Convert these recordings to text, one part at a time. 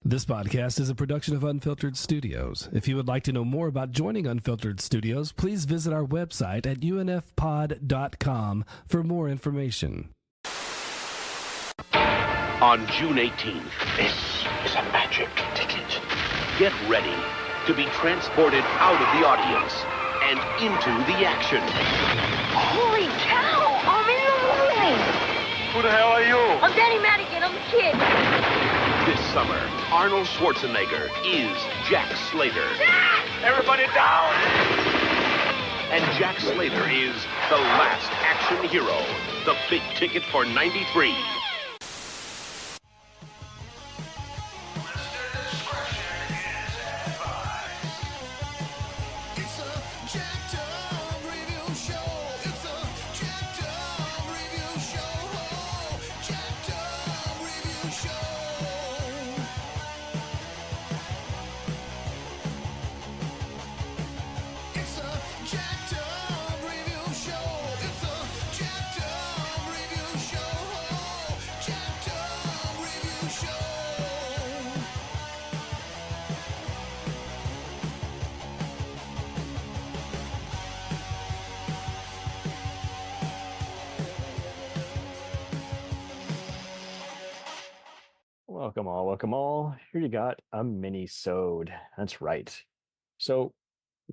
This podcast is a production of Unfiltered Studios. If you would like to know more about joining Unfiltered Studios, please visit our website at unfpod.com for more information. On June 18th, This is a magic ticket. get ready to be transported out of the audience and into the action. Holy cow! I'm in the movie! Who the hell are you? I'm Danny Madigan, I'm the kid. This summer, Arnold Schwarzenegger is Jack Slater. Everybody down! And Jack Slater is the last action hero. The big ticket for 93. Welcome all. Here you got a mini-sode. That's right. So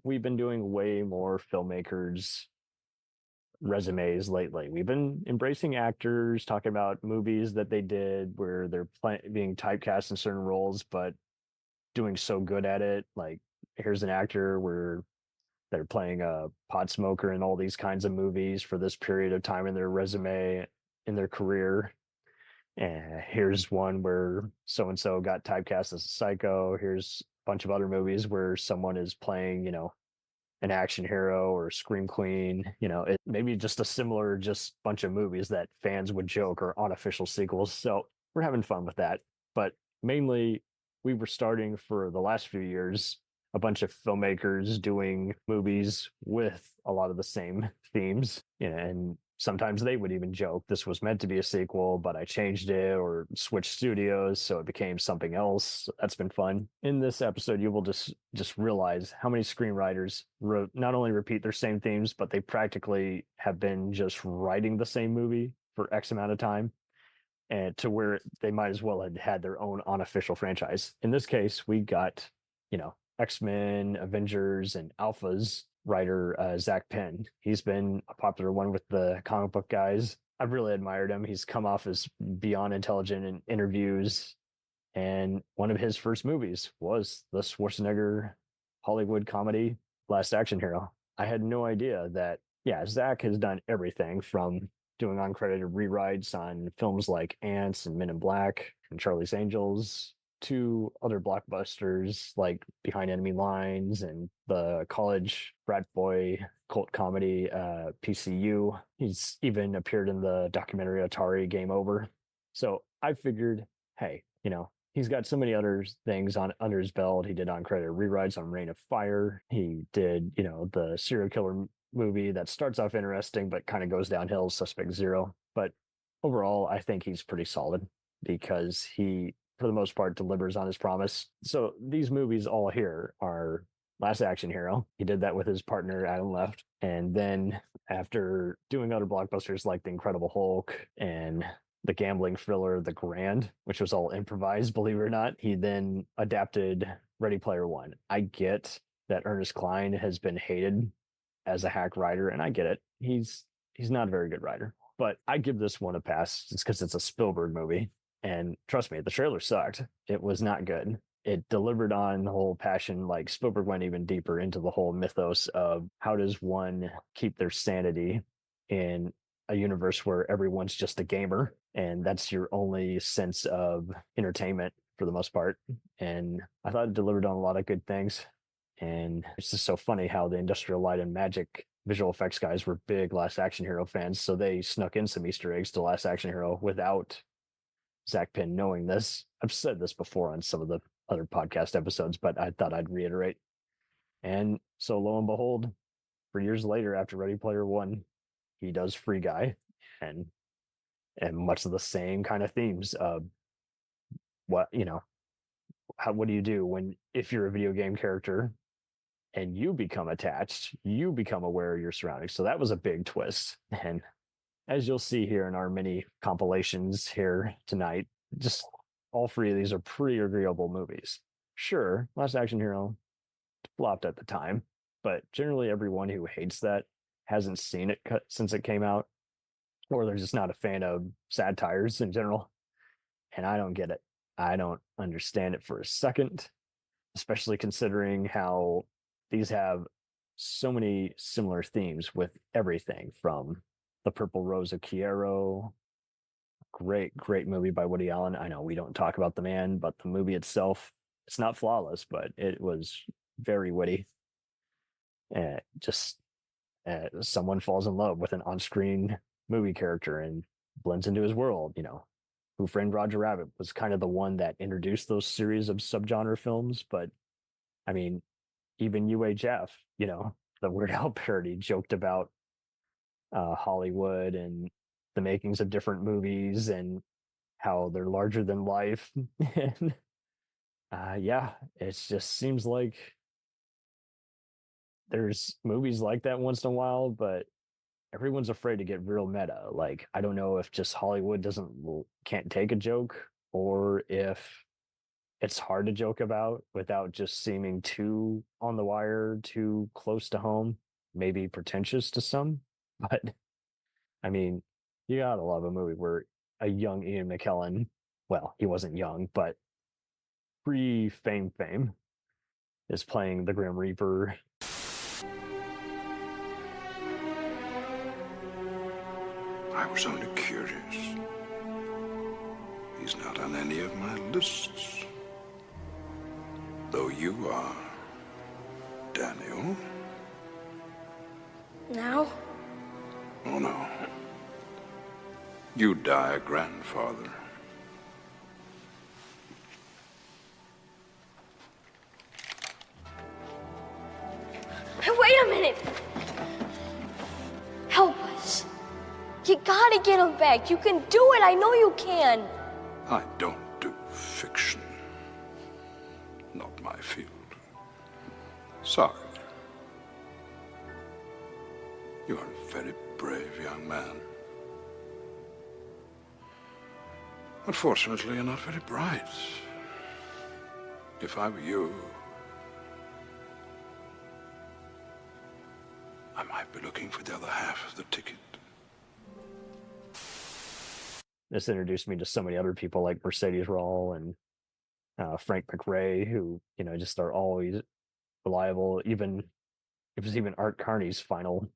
we've been doing way more filmmakers' resumes lately. We've been embracing actors, talking about movies that they did where they're being typecast in certain roles, but doing so good at it. Like, here's an actor where they're playing a pot smoker in all these kinds of movies for this period of time in their resume, in their career. And here's one where so-and-so got typecast as a psycho. Here's a bunch of other movies where someone is playing, an action hero or scream queen. It maybe just a similar bunch of movies that fans would joke are unofficial sequels. So we're having fun with that. But mainly we were starting for the last few years, a bunch of filmmakers doing movies with a lot of the same themes, and sometimes they would even joke this was meant to be a sequel, but I changed it or switched studios, so it became something else. That's been fun. In this episode, you will just realize how many screenwriters not only repeat their same themes, but they practically have been just writing the same movie for X amount of time, and to where they might as well have had their own unofficial franchise. In this case, we got, X-Men, Avengers, and Alphas writer Zak Penn. He's been a popular one with the comic book guys. I've really admired him. He's come off as beyond intelligent in interviews, and one of his first movies was the Schwarzenegger Hollywood comedy Last Action Hero. I had no idea that, Zach has done everything from doing uncredited rewrites on films like Ants and Men in Black and Charlie's Angels, to other blockbusters like Behind Enemy Lines and the college frat boy cult comedy PCU. He's even appeared in the documentary Atari Game Over. So I figured, hey, he's got so many other things under his belt. He did uncredited rewrites on Reign of Fire. He did, the serial killer movie that starts off interesting but kind of goes downhill, Suspect Zero. But overall, I think he's pretty solid because he, for the most part, delivers on his promise. So these movies all here are Last Action Hero. He did that with his partner, Adam Left. And then after doing other blockbusters like The Incredible Hulk and the gambling thriller, The Grand, which was all improvised, believe it or not, he then adapted Ready Player One. I get that Ernest Cline has been hated as a hack writer, and I get it. He's not a very good writer. But I give this one a pass just because it's a Spielberg movie. And trust me, the trailer sucked. It was not good. It delivered on the whole passion. Like, Spielberg went even deeper into the whole mythos of how does one keep their sanity in a universe where everyone's just a gamer. And that's your only sense of entertainment for the most part. And I thought it delivered on a lot of good things. And it's just so funny how the Industrial Light and Magic visual effects guys were big Last Action Hero fans. So they snuck in some Easter eggs to Last Action Hero without Zak Penn knowing this. I've said this before on some of the other podcast episodes, but I thought I'd reiterate. And so lo and behold, for years later, after Ready Player One, he does Free Guy, and much of the same kind of themes. What what do you do if you're a video game character and you become attached, you become aware of your surroundings. So that was a big twist. And as you'll see here in our mini compilations here tonight, just all three of these are pretty agreeable movies. Sure, Last Action Hero flopped at the time, but generally everyone who hates that hasn't seen it since it came out, or they're just not a fan of satires in general. And I don't get it. I don't understand it for a second, especially considering how these have so many similar themes with everything from The Purple Rose of Cairo. Great movie by Woody Allen. I know we don't talk about the man, but the movie itself, it's not flawless, but it was very witty. Just someone falls in love with an on-screen movie character and blends into his world. Who Framed Roger Rabbit was kind of the one that introduced those series of subgenre films. But I mean, even UHF, the Weird Al parody joked about Hollywood and the makings of different movies and how they're larger than life. And yeah, it just seems like there's movies like that once in a while, but everyone's afraid to get real meta. Like, I don't know if just Hollywood can't take a joke, or if it's hard to joke about without just seeming too on the wire, too close to home, maybe pretentious to some. But I mean, you gotta love a movie where a young Ian McKellen, well, he wasn't young, but pre-fame, is playing the Grim Reaper. I was only curious. He's not on any of my lists. Though you are, Daniel. Now? Oh, no. You die a grandfather. Hey, wait a minute! Help us. You gotta get him back. You can do it. I know you can. I don't do fiction. Not my field. Sorry. You are a very brave young man. Unfortunately, you're not very bright. If I were you, I might be looking for the other half of the ticket. This introduced me to so many other people like Mercedes Rawl and Frank McRae, who just are always reliable. Even it was even Art Carney's final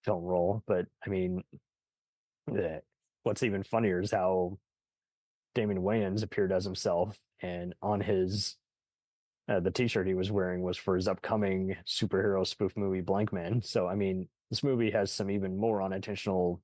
film role. But I mean, what's even funnier is how Damon Wayans appeared as himself, and on his the T-shirt he was wearing was for his upcoming superhero spoof movie Blank Man. So I mean, this movie has some even more unintentional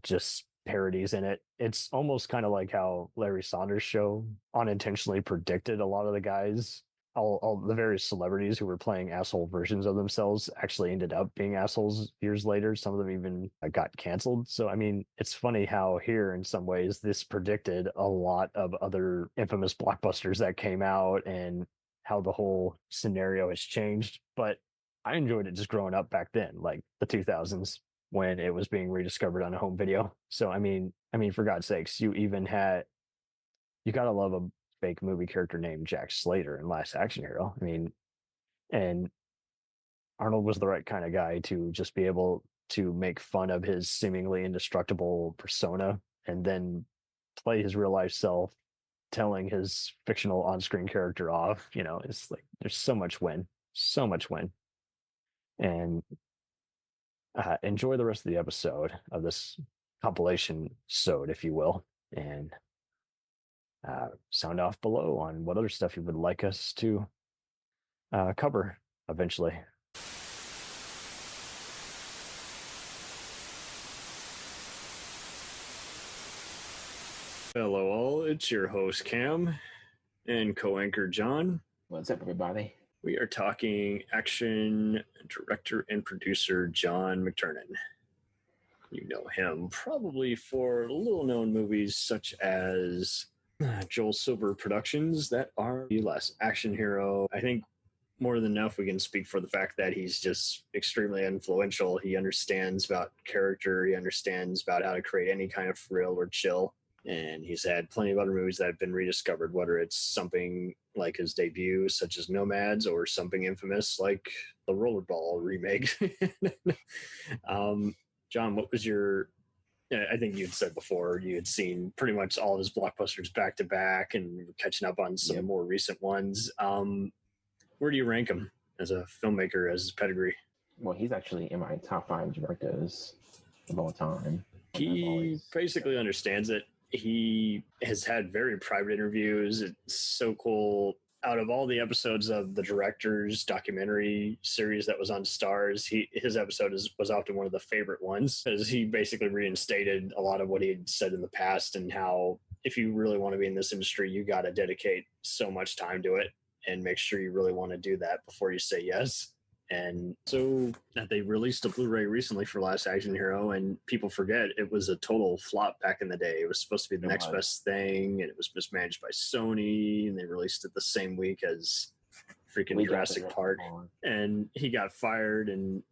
just parodies in it. It's almost kind of like how Larry Saunders' show unintentionally predicted a lot of the guys, all the various celebrities who were playing asshole versions of themselves actually ended up being assholes years later. Some of them even got canceled. So I mean, it's funny how here in some ways this predicted a lot of other infamous blockbusters that came out and how the whole scenario has changed. But I enjoyed it just growing up back then, like the 2000s, when it was being rediscovered on a home video. So I mean, for God's sakes, you gotta love a fake movie character named Jack Slater in Last Action Hero. I mean, and Arnold was the right kind of guy to just be able to make fun of his seemingly indestructible persona and then play his real life self, telling his fictional on-screen character off. It's like there's so much win. And enjoy the rest of the episode of this compilation sode, if you will, and sound off below on what other stuff you would like us to cover eventually. Hello all, it's your host Cam and co-anchor John. What's up, everybody? We are talking action director and producer John McTiernan. You know him probably for little-known movies such as Joel Silver Productions that are the last action hero. I think more than enough we can speak for the fact that he's just extremely influential. He understands about character. He understands about how to create any kind of thrill or chill. And he's had plenty of other movies that have been rediscovered, whether it's something like his debut, such as Nomads, or something infamous like the Rollerball remake. John, what was your... I think you'd said before you had seen pretty much all of his blockbusters back to back and catching up on some more recent ones. Where do you rank him as a filmmaker, as his pedigree? Well, he's actually in my top 5 directors of all time. He basically understands it. He has had very private interviews. It's so cool. Out of all the episodes of the director's documentary series that was on Stars, his episode was often one of the favorite ones, because he basically reinstated a lot of what he had said in the past, and how if you really want to be in this industry, you got to dedicate so much time to it and make sure you really want to do that before you say yes. And so they released a Blu-ray recently for Last Action Hero, and people forget it was a total flop back in the day. It was supposed to be the next best thing, and it was mismanaged by Sony, and they released it the same week as freaking Jurassic Park. And he got fired, and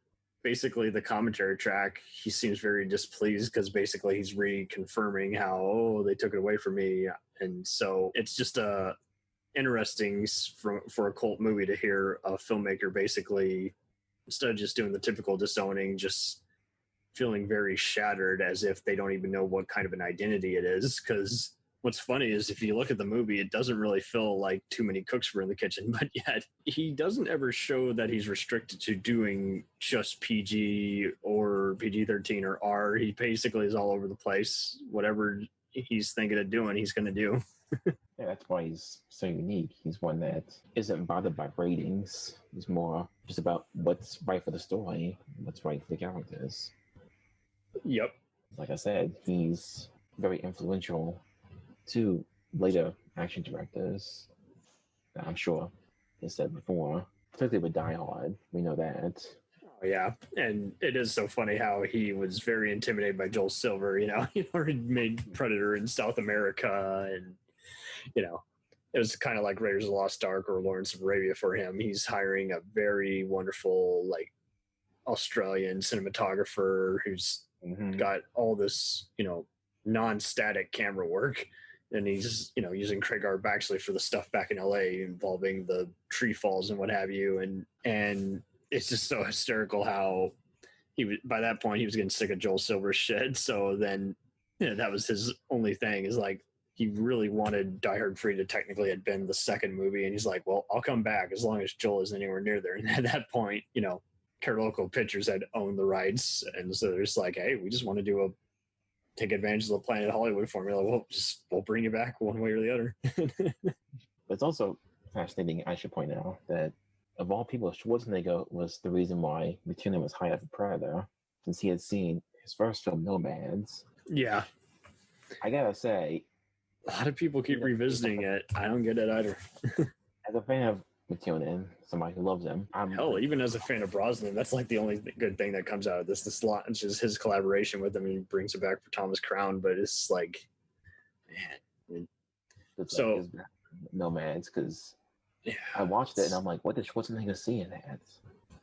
basically the commentary track, he seems very displeased because basically he's reconfirming how, oh, they took it away from me. And so it's just interesting for a cult movie to hear a filmmaker basically, instead of just doing the typical disowning, just feeling very shattered, as if they don't even know what kind of an identity it is. Because what's funny is, if you look at the movie, it doesn't really feel like too many cooks were in the kitchen, but yet he doesn't ever show that he's restricted to doing just PG or PG-13 or R. He basically is all over the place. Whatever he's thinking of doing, he's going to do. Yeah, that's why he's so unique. He's one that isn't bothered by ratings. He's more just about what's right for the story, what's right for the characters. Yep. Like I said, he's very influential to later action directors. I'm sure he said before, particularly with Die Hard. We know that. Oh, yeah. And it is so funny how he was very intimidated by Joel Silver. He already made Predator in South America, and it was kind of like Raiders of the Lost Ark or Lawrence of Arabia for him. He's hiring a very wonderful, Australian cinematographer who's got all this, non-static camera work. And he's, using Craig R. Baxley for the stuff back in LA involving the tree falls and what have you. And it's just so hysterical how by that point, he was getting sick of Joel Silver's shit. So then, that was his only thing, is he really wanted Die Hard 3 to technically have been the second movie. And he's like, well, I'll come back as long as Joel is anywhere near there. And at that point, Carolco Pictures had owned the rights. And so they're just like, hey, we just want to take advantage of the Planet Hollywood formula. We'll bring you back one way or the other. It's also fascinating, I should point out, that of all people, Schwarzenegger was the reason why McTiernan was hired for Predator, since he had seen his first film, Nomads. Yeah. I gotta say, a lot of people keep revisiting it. I don't get it either. As a fan of McTiernan, somebody who loves him, even as a fan of Brosnan, that's the only good thing that comes out of this. This launch is his collaboration with him, and he brings it back for Thomas Crown. But it's man. It's Nomads, because I watched it and I'm like, what did Schwarzenegger see in that?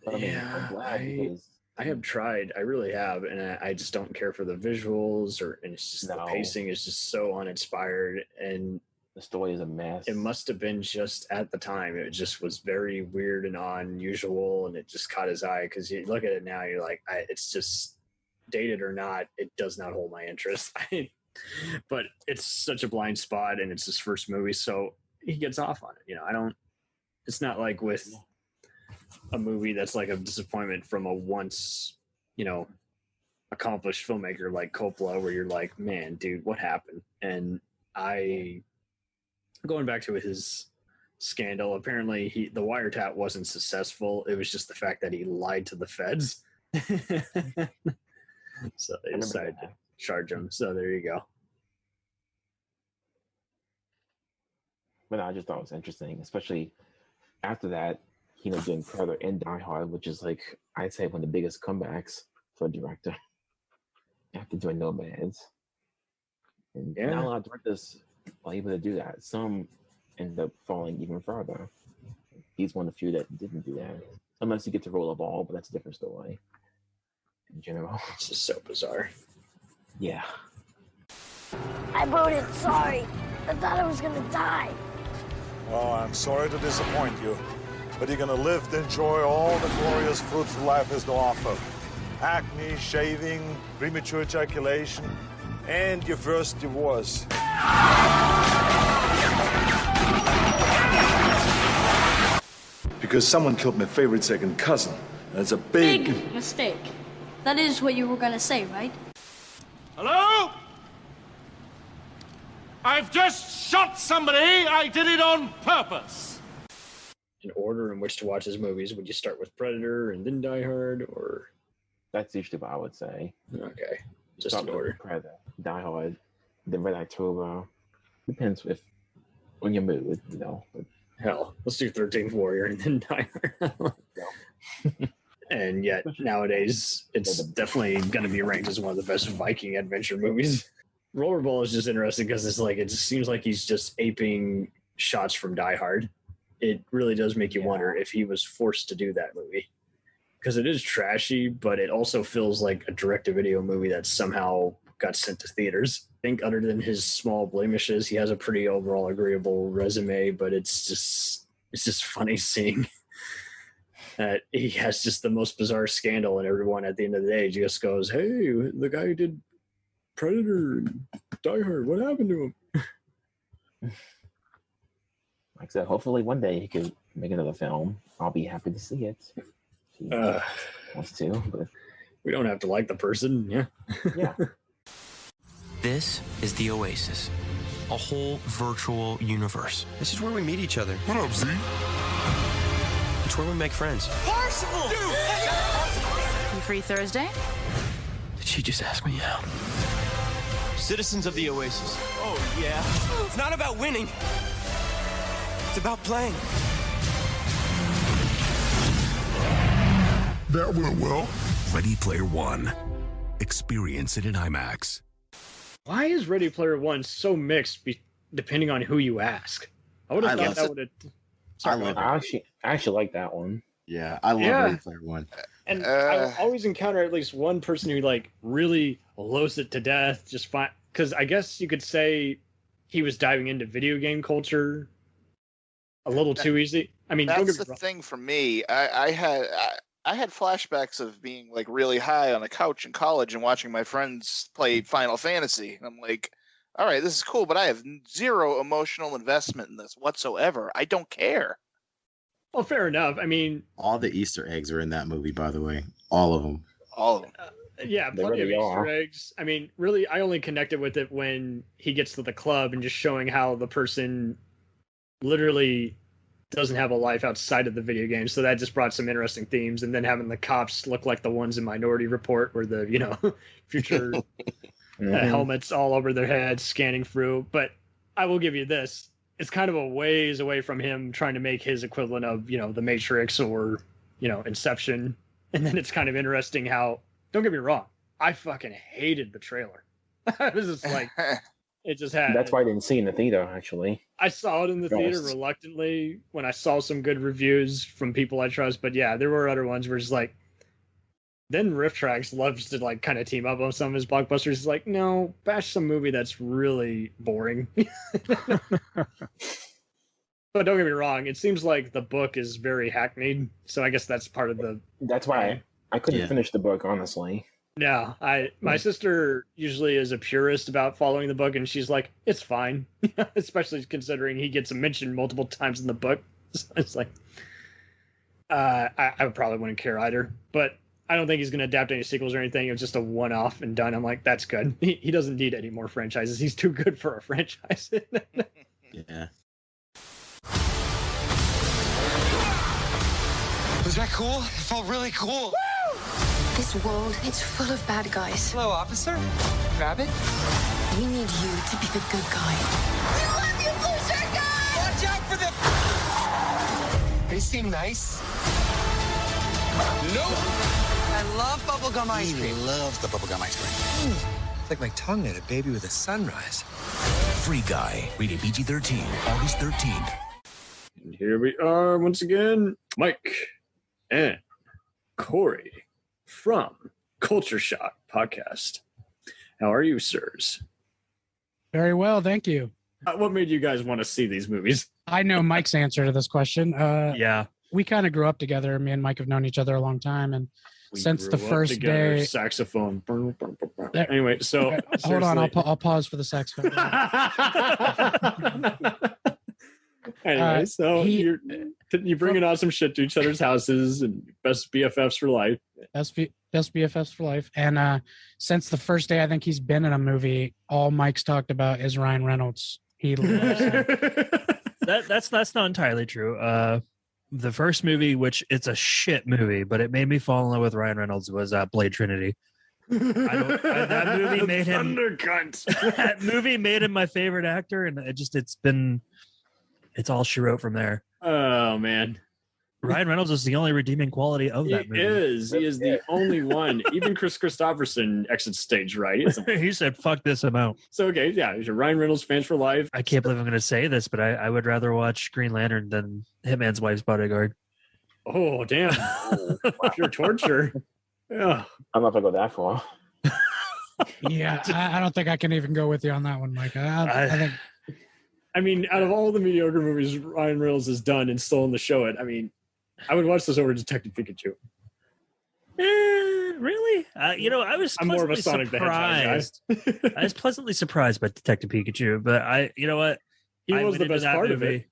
But I'm glad because I have tried. I really have, and I just don't care for the visuals, and it's just the pacing is just so uninspired, and the story is a mess. It must have been just at the time. It just was very weird and unusual, and it just caught his eye, because you look at it now, you're like, it's just, dated or not, it does not hold my interest. But it's such a blind spot, and it's his first movie, so he gets off on it. It's not like with a movie that's like a disappointment from a once, accomplished filmmaker like Coppola, where you're like, man, dude, what happened? And going back to his scandal, apparently the wiretap wasn't successful. It was just the fact that he lied to the feds. So they decided to charge him. So there you go. But I just thought it was interesting, especially after that, doing Predator and Die Hard, which is I'd say one of the biggest comebacks for a director after doing Nomads. And not a lot of directors are able to do that. Some end up falling even further. He's one of the few that didn't do that. Unless you get to roll a ball, but that's a different story. In general. It's just so bizarre. Yeah. I voted sorry. I thought I was gonna die. Oh, I'm sorry to disappoint you, but you're gonna live to enjoy all the glorious fruits life has to offer. Acne, shaving, premature ejaculation, and your first divorce. Because someone killed my favorite second cousin. That's a big mistake. That is what you were gonna say, right? Hello? I've just shot somebody. I did it on purpose. An order in which to watch his movies, would you start with Predator and then Die Hard, or? That's usually what I would say. Okay, just Start an order. with Predator, Die Hard, then Red October. Depends if on your mood, you know. But Hell, let's do 13th Warrior and then Die Hard. And yet, nowadays, it's definitely going to be ranked as one of the best Viking adventure movies. Rollerball is just interesting because it's like, it just seems like he's just aping shots from Die Hard. It really does make you wonder if he was forced to do that movie. Because it is trashy, but it also feels like a direct-to-video movie that somehow got sent to theaters. I think other than his small blemishes, he has a pretty overall agreeable resume, but it's just funny seeing that he has just the most bizarre scandal, and everyone at the end of the day just goes, hey, the guy who did Predator and Die Hard, what happened to him? like I said, hopefully one day he could make another film. I'll be happy to see it. If he wants to, but we don't have to like the person, yeah. yeah. This is the Oasis, a whole virtual universe. This is where we meet each other. What up, Z? It's where we make friends. Parsival! You free Thursday? Did she just ask me out? Citizens of the Oasis. Oh, yeah. It's not about winning. It's about playing. That went well. Ready Player One. Experience it in IMAX. Why is Ready Player One so mixed depending on who you ask? I would have thought that would have... I actually like that one. Yeah, I love Ready Player One. And I always encounter at least one person who like really loathes it to death, just fine. Because I guess you could say he was diving into video game culture a little too easy. I mean, that's the thing for me. I had flashbacks of being like really high on a couch in college and watching my friends play Final Fantasy. And I'm like, all right, this is cool, but I have zero emotional investment in this whatsoever. I don't care. Well, fair enough. I mean, all the Easter eggs are in that movie, by the way. All of them. All of them. Yeah, plenty of Easter eggs. I mean, really, I only connected with it when he gets to the club and just showing how the person literally doesn't have a life outside of the video game. So that just brought some interesting themes. And then having the cops look like the ones in Minority Report where the, future helmets all over their heads scanning through. But I will give you this. It's kind of a ways away from him trying to make his equivalent of, The Matrix or, Inception. And then it's kind of interesting how, don't get me wrong, I fucking hated the trailer. It was just like, it just had. That's why I didn't see it in the theater, actually. I saw it in the theater reluctantly when I saw some good reviews from people I trust. But yeah, there were other ones where it's like, then Riff Tracks loves to like kind of team up on some of his blockbusters. It's like, no, bash some movie that's really boring. But don't get me wrong, it seems like the book is very hackneyed. So I guess that's part of the... That's why I couldn't finish the book, honestly. Yeah, my sister usually is a purist about following the book, and she's like, it's fine. Especially considering he gets mentioned multiple times in the book. So it's like, I probably wouldn't care either. But I don't think he's going to adapt any sequels or anything. It was just a one-off and done. I'm like, that's good. He doesn't need any more franchises. He's too good for a franchise. Yeah. Was that cool? It felt really cool. Woo! This world, it's full of bad guys. Hello, officer. Rabbit. We need you to be the good guy. We love you, Blue Shirt Guy! Watch out for them! They seem nice. Nope. I love bubblegum ice cream. He loves the bubblegum ice cream. It's like my tongue at a baby with a sunrise. Free Guy, rated PG-13, August 13th. And here we are once again, Mike and Corey from Culture Shock Podcast. How are you, sirs? Very well, thank you. What made you guys want to see these movies? I know Mike's answer to this question. Yeah. We kind of grew up together. Me and Mike have known each other a long time. And since the first day... Saxophone. Anyway, so... Hold on, I'll pause for the saxophone. Anyway, so you're bringing awesome shit to each other's houses and best BFFs for life. Best BFFs for life. And since the first day I think he's been in a movie, all Mike's talked about is Ryan Reynolds. He loves him. That's not entirely true. The first movie, which it's a shit movie, but it made me fall in love with Ryan Reynolds, was Blade Trinity. That movie made him undercunt. That movie made him my favorite actor, and it's all she wrote from there. Oh man, Ryan Reynolds is the only redeeming quality of that movie. He is the only one. Even Chris Christopherson exits stage right. He said, "Fuck this, I'm out." So okay, yeah, you're Ryan Reynolds fans for life. I can't believe I'm going to say this, but I would rather watch Green Lantern than Hitman's Wife's Bodyguard. Oh damn, pure torture. Yeah, I'm not gonna go that far. Yeah, I don't think I can even go with you on that one, Mike. I think. I mean, out of all the mediocre movies Ryan Reynolds has done and stolen to show it, I mean, I would watch this over Detective Pikachu. Really? I was. I'm more of a Sonic the Hedgehog guy. I was pleasantly surprised by Detective Pikachu, but you know what? He was the best part of it.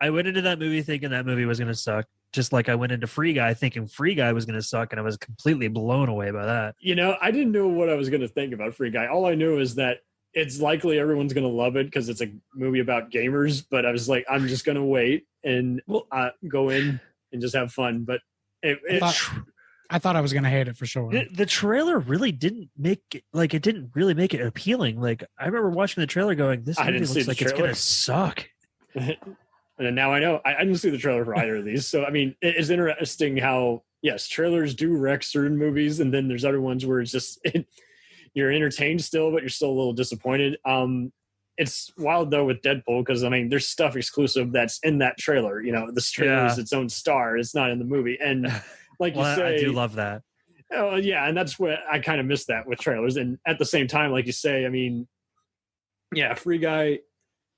I went into that movie thinking that movie was going to suck, just like I went into Free Guy thinking Free Guy was going to suck, and I was completely blown away by that. I didn't know what I was going to think about Free Guy. All I knew is that it's likely everyone's going to love it because it's a movie about gamers, but I was like, I'm just going to wait and go in and just have fun. But I thought I was going to hate it for sure. The trailer really didn't make it, it didn't really make it appealing. Like, I remember watching the trailer going, this movie looks like it's going to suck. And now I know. I didn't see the trailer for either of these. So, I mean, it's interesting how, yes, trailers do wreck certain movies, and then there's other ones where it's just... you're entertained still, but you're still a little disappointed. It's wild though with Deadpool because I mean, there's stuff exclusive that's in that trailer. This trailer is its own star. It's not in the movie, and like you say, I do love that. Oh yeah, and that's what I kind of miss that with trailers. And at the same time, like you say, I mean, yeah, Free Guy.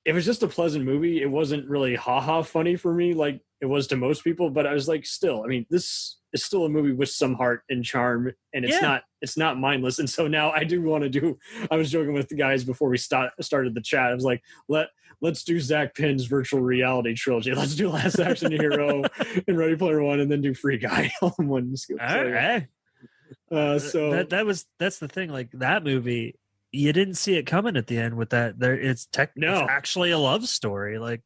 It was just a pleasant movie. It wasn't really ha-ha funny for me like it was to most people, but I was like, still, I mean, this is still a movie with some heart and charm, and it's not mindless. And so now I do want to do. I was joking with the guys before we started the chat. I was like, let's do Zak Penn's virtual reality trilogy. Let's do Last Action Hero and Ready Player One, and then do Free Guy all in one scoop. All right. So that's the thing. Like that movie, you didn't see it coming at the end with that. It's actually a love story. Like.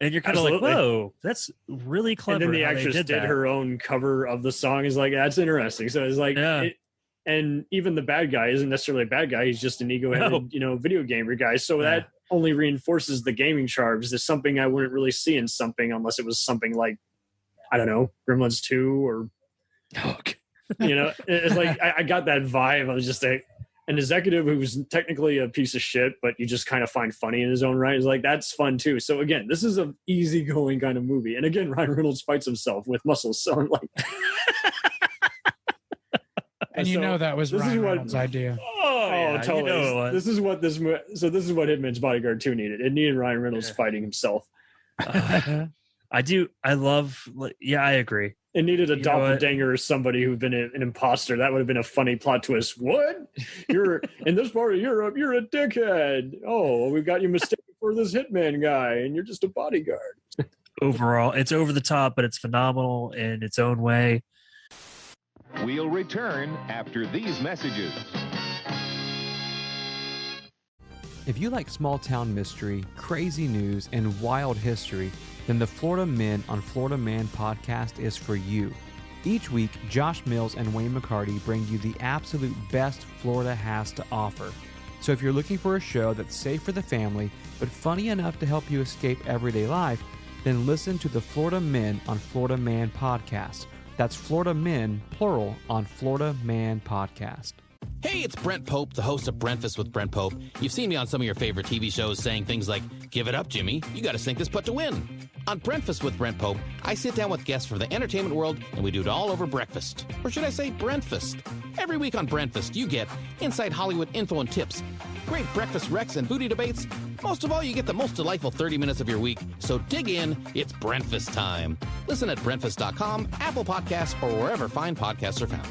And you're kind of like, whoa, that's really clever. And then the actress did her own cover of the song. Is like, that's interesting. So it's like, and even the bad guy isn't necessarily a bad guy. He's just an ego-headed, video gamer guy. So that only reinforces the gaming charms. There's something I wouldn't really see in something unless it was something like, I don't know, Gremlins 2 or, it's like, I got that vibe. I was just like, an executive who's technically a piece of shit, but you just kind of find funny in his own right. Is like, that's fun too. So again, this is an easygoing kind of movie. And again, Ryan Reynolds fights himself with muscles. So I'm like, and that was Ryan Reynolds' idea. Oh, totally. This is what Hitman's Bodyguard 2 needed. It needed Ryan Reynolds fighting himself. I agree. It needed a doppelganger or somebody who'd been an imposter. That would have been a funny plot twist. What? You're in this part of Europe, you're a dickhead. Oh, we've got you mistaken for this hitman guy, and you're just a bodyguard. Overall, it's over the top, but it's phenomenal in its own way. We'll return after these messages. If you like small town mystery, crazy news, and wild history, then the Florida Men on Florida Man podcast is for you. Each week, Josh Mills and Wayne McCarty bring you the absolute best Florida has to offer. So if you're looking for a show that's safe for the family, but funny enough to help you escape everyday life, then listen to the Florida Men on Florida Man podcast. That's Florida Men, plural, on Florida Man podcast. Hey, it's Brent Pope, the host of Breakfast with Brent Pope. You've seen me on some of your favorite TV shows saying things like, "Give it up, Jimmy. You got to sink this putt to win." On Breakfast with Brent Pope, I sit down with guests from the entertainment world, and we do it all over breakfast. Or should I say Brentfast? Every week on Brentfast, you get inside Hollywood info and tips, great breakfast recs and booty debates. Most of all, you get the most delightful 30 minutes of your week. So dig in. It's Brentfast time. Listen at Brentfast.com, Apple Podcasts, or wherever fine podcasts are found.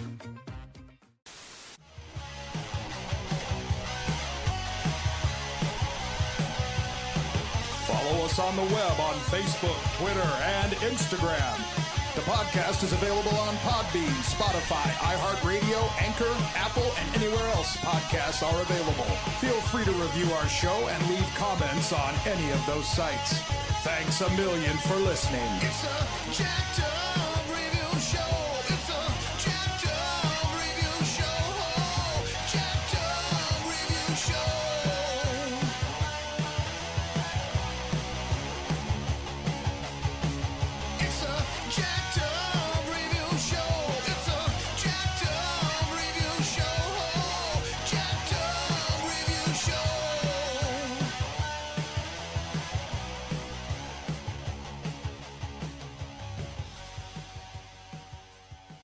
Follow us on the web on Facebook, Twitter, and Instagram. The podcast is available on Podbean, Spotify, iHeartRadio, Anchor, Apple, and anywhere else podcasts are available. Feel free to review our show and leave comments on any of those sites. Thanks a million for listening. It's a Jack